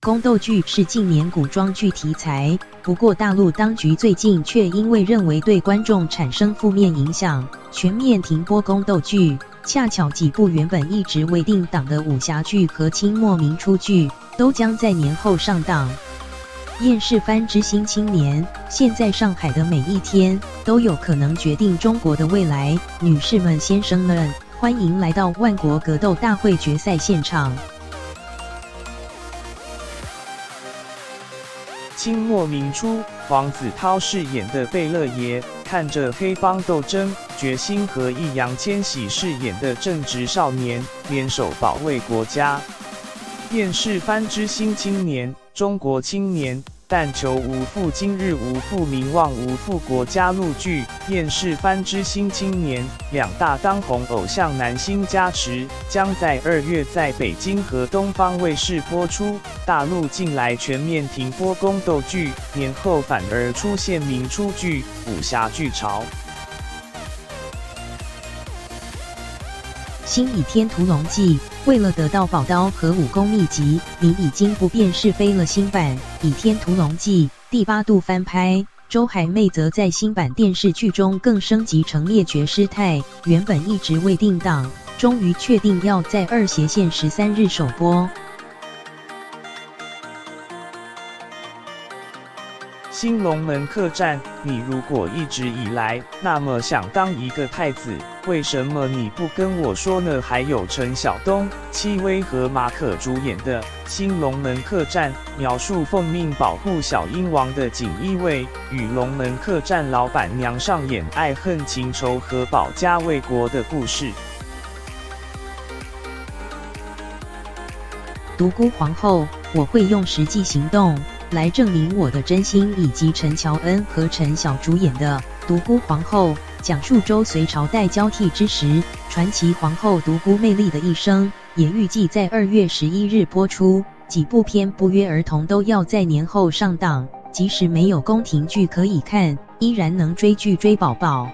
宫斗剧是近年古装剧题材，不过大陆当局最近却因为认为对观众产生负面影响，全面停播宫斗剧。恰巧几部原本一直未定档的武侠剧和清末明初剧，都将在年后上档。厌世番之新青年，现在上海的每一天都有可能决定中国的未来。女士们、先生们，欢迎来到万国格斗大会决赛现场。清末明初，黄子韬饰演的贝勒爷，看着黑帮斗争，决心和易烊千玺饰演的正直少年联手保卫国家。厌世番之新青年，中国青年，但求无负今日，无负名望，无负国家陆剧《厌世番之新青年》两大当红偶像男星加持，将在2月在北京和东方卫视播出。大陆近来全面停播宫斗剧，年后反而出现明初剧、武侠剧潮。新《倚天屠龙记》为了得到宝刀和武功秘籍，你已经不辨是非了。新版《倚天屠龙记》第8度翻拍，周海媚则在新版电视剧中更升级成灭绝师太，原本一直未定档，终于确定要在2斜线13日首播。新龙门客栈，你如果一直以来那么想当一个太子，为什么你不跟我说呢？还有陈晓东、戚薇和马可主演的《新龙门客栈》，描述奉命保护小英王的锦衣卫与龙门客栈老板娘上演爱恨情仇和保家卫国的故事。独孤皇后，我会用实际行动来证明我的真心。以及陈乔恩和陈晓主演的《独孤皇后》，讲述周隋朝代交替之时，传奇皇后独孤媚丽的一生，也预计在2月11日播出。几部片不约而同都要在年后上档，即使没有宫廷剧可以看，依然能追剧追宝宝。